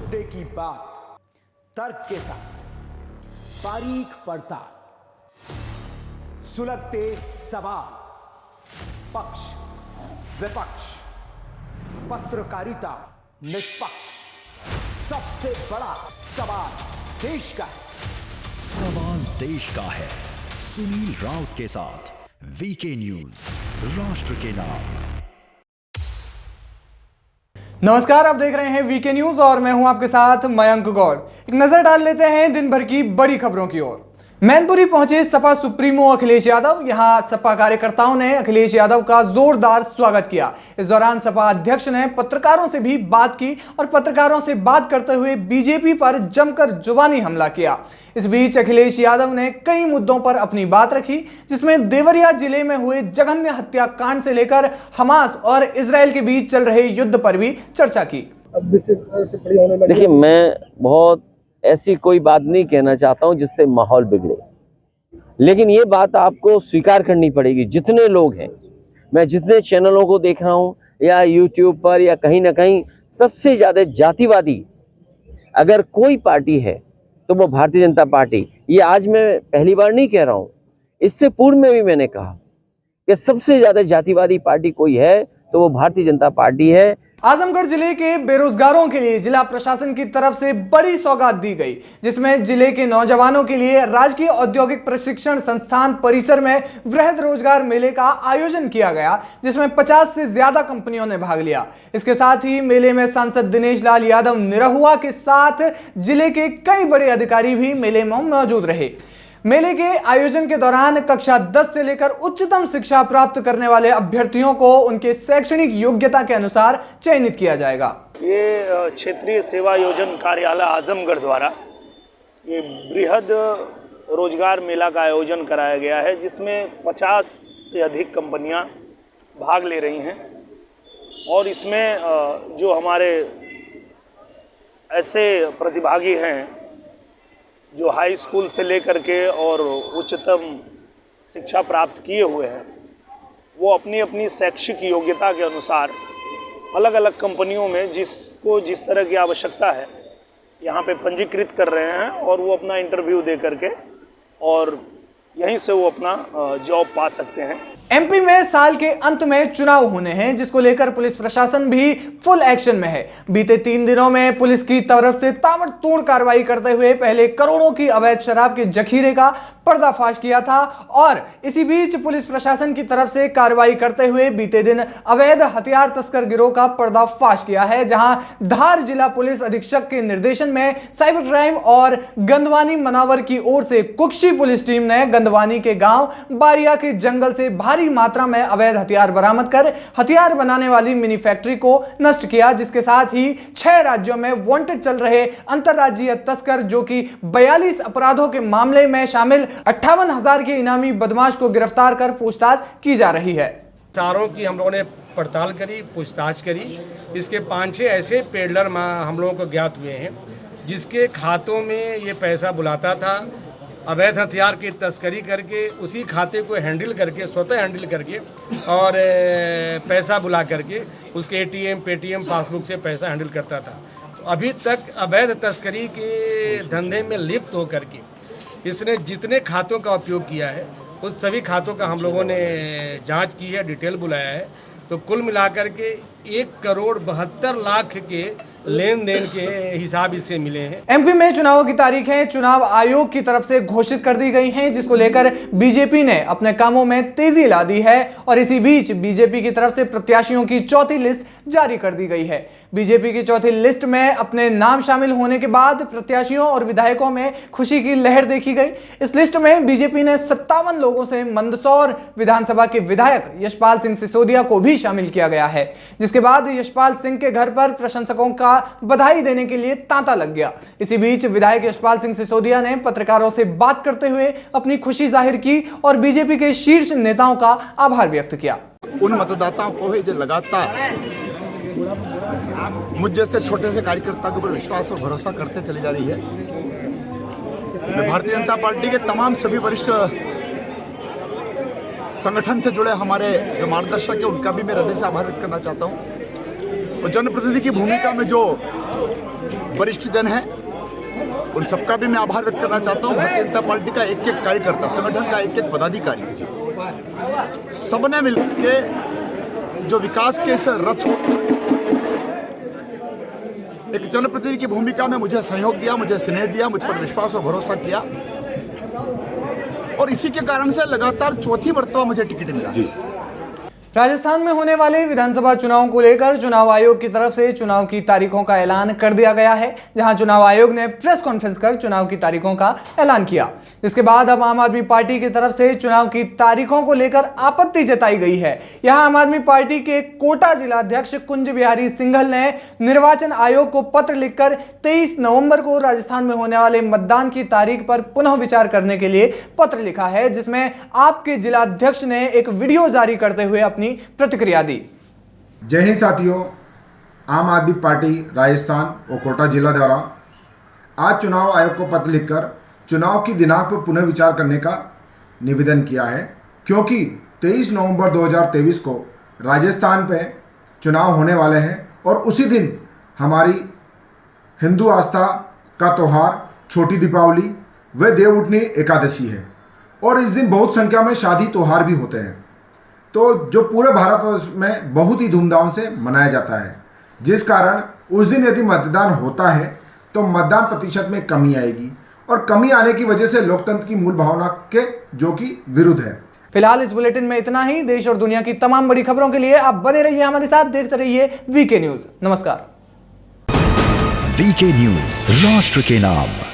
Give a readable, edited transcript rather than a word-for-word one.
मुद्दे की बात तर्क के साथ, बारीक पड़ताल, सुलगते सवाल, पक्ष विपक्ष, पत्रकारिता निष्पक्ष। सबसे बड़ा सवाल देश का है। सवाल देश का है। सुनील राउत के साथ वीके न्यूज, राष्ट्र के नाम। नमस्कार, आप देख रहे हैं वीके न्यूज और मैं हूं आपके साथ मयंक गौड़। एक नजर डाल लेते हैं दिन भर की बड़ी खबरों की ओर। मैनपुरी पहुंचे सपा सुप्रीमो अखिलेश यादव। यहां सपा कार्यकर्ताओं ने अखिलेश यादव का जोरदार स्वागत किया। इस दौरान सपा अध्यक्ष ने पत्रकारों से भी बात की और पत्रकारों से बात करते हुए बीजेपी पर जमकर जुबानी हमला किया। इस बीच अखिलेश यादव ने कई मुद्दों पर अपनी बात रखी, जिसमें देवरिया जिले में हुए जघन्य हत्याकांड से लेकर हमास और इजराइल के बीच चल रहे युद्ध पर भी चर्चा की। देखिए, मैं बहुत ऐसी कोई बात नहीं कहना चाहता हूं जिससे माहौल बिगड़े, लेकिन ये बात आपको स्वीकार करनी पड़ेगी। जितने लोग हैं, मैं जितने चैनलों को देख रहा हूं या यूट्यूब पर या कहीं ना कहीं, सबसे ज़्यादा जातिवादी अगर कोई पार्टी है तो वो भारतीय जनता पार्टी। ये आज मैं पहली बार नहीं कह रहा हूं, इससे पूर्व में भी मैंने कहा कि सबसे ज़्यादा जातिवादी पार्टी कोई है तो वो भारतीय जनता पार्टी है। आजमगढ़ जिले के बेरोजगारों के लिए जिला प्रशासन की तरफ से बड़ी सौगात दी गई, जिसमें जिले के नौजवानों के लिए राजकीय औद्योगिक प्रशिक्षण संस्थान परिसर में वृहद रोजगार मेले का आयोजन किया गया, जिसमें 50 से ज्यादा कंपनियों ने भाग लिया। इसके साथ ही मेले में सांसद दिनेश लाल यादव निरहुआ के साथ जिले के कई बड़े अधिकारी भी मेले में मौजूद रहे। मेले के आयोजन के दौरान कक्षा 10 से लेकर उच्चतम शिक्षा प्राप्त करने वाले अभ्यर्थियों को उनके शैक्षणिक योग्यता के अनुसार चयनित किया जाएगा। ये क्षेत्रीय सेवा योजन कार्यालय आजमगढ़ द्वारा ये बृहद रोजगार मेला का आयोजन कराया गया है, जिसमें 50 से अधिक कंपनियां भाग ले रही हैं। और इसमें जो हमारे ऐसे प्रतिभागी हैं जो हाई स्कूल से लेकर के और उच्चतम शिक्षा प्राप्त किए हुए हैं, वो अपनी अपनी शैक्षिक योग्यता के अनुसार अलग अलग कंपनियों में जिसको जिस तरह की आवश्यकता है यहाँ पे पंजीकृत कर रहे हैं और वो अपना इंटरव्यू दे करके और यहीं से वो अपना जॉब पा सकते हैं। एमपी में साल के अंत में चुनाव होने हैं, जिसको लेकर पुलिस प्रशासन भी फुल एक्शन में है। बीते 3 दिनों में पुलिस की तरफ से ताबड़तोड़ कार्रवाई करते हुए पहले करोड़ों की अवैध शराब के जखीरे का पर्दाफाश किया था और इसी बीच पुलिस प्रशासन की तरफ से कार्रवाई करते हुए बीते दिन अवैध हथियार तस्कर गिरोह का पर्दाफाश किया है, जहां धार जिला पुलिस अधीक्षक के निर्देशन में साइबर क्राइम और गंदवानी मनावर की ओर से कुक्षी पुलिस टीम ने गंदवानी के गांव बारिया के जंगल से भारी मात्रा में अवैध हथियार बरामद कर हथियार बनाने वाली मिनी फैक्ट्री को नष्ट किया, जिसके साथ ही 6 राज्यों में वांटेड चल रहे अंतरराज्यीय तस्कर जो कि 42 अपराधों के मामले में शामिल 58,000 के इनामी बदमाश को गिरफ्तार कर पूछताछ की जा रही है। चारों की हम लोगों ने पड़ताल करी, पूछताछ करी। इसके 5-6 ऐसे पेडलर हम लोगों को ज्ञात हुए हैं जिसके खातों में ये पैसा बुलाता था, अवैध हथियार की तस्करी करके उसी खाते को हैंडल करके, स्वतः हैंडल करके और पैसा बुला करके उसके ATM, पेटीएम, पासबुक से पैसा हैंडल करता था। अभी तक अवैध तस्करी के धंधे में लिप्त होकर के इसने जितने खातों का उपयोग किया है उस सभी खातों का हम लोगों ने जांच की है, डिटेल बुलाया है। तो कुल मिलाकर के 1,72,00,000 के लेन देन के हिसाब इससे मिले हैं। एमपी में चुनावों की तारीखें चुनाव आयोग की तरफ से घोषित कर दी गई हैं, जिसको लेकर बीजेपी ने अपने कामों में तेजी ला दी है और इसी बीच बीजेपी की तरफ से प्रत्याशियों की चौथी लिस्ट जारी कर दी गई है। बीजेपी की चौथी लिस्ट में अपने नाम शामिल होने के बाद प्रत्याशियों और विधायकों में खुशी की लहर देखी गई। इस लिस्ट में बीजेपी ने 57 लोगों से मंदसौर विधानसभा के विधायक यशपाल सिंह सिसोदिया को भी शामिल किया गया है, जिसके बाद यशपाल सिंह के घर पर प्रशंसकों का बधाई देने के लिए तांता लग गया। इसी बीच विधायक यशपाल सिंह सिसोदिया ने पत्रकारों से बात करते हुए अपनी खुशी जाहिर की और बीजेपी के शीर्ष नेताओं का आभार व्यक्त किया। उन मतदाताओं को है जो लगातार मुझ जैसे छोटे से कार्यकर्ता के ऊपर विश्वास और भरोसा करते चली जा रही है। मैं भारतीय जनता पार्टी के तमाम सभी वरिष्ठ संगठन से जुड़े हमारे जो मार्गदर्शक है उनका भी मैं हृदय से आभार व्यक्त करना चाहता हूँ। और जनप्रतिनिधि की भूमिका में जो वरिष्ठ जन हैं, उन सबका भी मैं आभार व्यक्त करना चाहता हूँ। भारतीय जनता पार्टी का एक एक कार्यकर्ता, संगठन का एक एक पदाधिकारी, सबने मिलकर जो विकास के इस रथ को एक जनप्रतिनिधि की भूमिका में मुझे सहयोग दिया, मुझे स्नेह दिया, मुझ पर विश्वास और भरोसा किया, और इसी के कारण से लगातार चौथी मर्तबा मुझे टिकट मिला। राजस्थान में होने वाले विधानसभा चुनाव को लेकर चुनाव आयोग की तरफ से चुनाव की तारीखों का ऐलान कर दिया गया है, जहां चुनाव आयोग ने प्रेस कॉन्फ्रेंस कर चुनाव की तारीखों का ऐलान किया। जिसके बाद अब आम आदमी पार्टी की तरफ से चुनाव की तारीखों को लेकर आपत्ति जताई गई है। यहां आम आदमी पार्टी के कोटा जिलाध्यक्ष कुंज बिहारी सिंघल ने निर्वाचन आयोग को पत्र लिखकर 23 नवंबर को राजस्थान में होने वाले मतदान की तारीख पर पुनः विचार करने के लिए पत्र लिखा है, जिसमें आपके जिलाध्यक्ष ने एक वीडियो जारी करते हुए अपनी प्रतिक्रिया दी। जय हिंद साथियों, आम आदमी पार्टी राजस्थान और कोटा जिला द्वारा आज चुनाव आयोग को पत्र लिखकर चुनाव की दिनांक पर पुनः विचार करने का निवेदन किया है, क्योंकि 23 नवंबर 2023 को राजस्थान पे चुनाव होने वाले हैं और उसी दिन हमारी हिंदू आस्था का त्यौहार छोटी दीपावली व देवउठनी एकादशी है, और इस दिन बहुत संख्या में शादी त्यौहार भी होते हैं, तो जो पूरे भारतवर्ष में बहुत ही धूमधाम से मनाया जाता है। जिस कारण उस दिन यदि मतदान होता है तो मतदान प्रतिशत में कमी आएगी, और कमी आने की वजह से लोकतंत्र की मूल भावना के जो कि विरुद्ध है। फिलहाल इस बुलेटिन में इतना ही। देश और दुनिया की तमाम बड़ी खबरों के लिए आप बने रहिए हमारे साथ, देखते रहिए वीके न्यूज। नमस्कार। वीके न्यूज, राष्ट्र के नाम।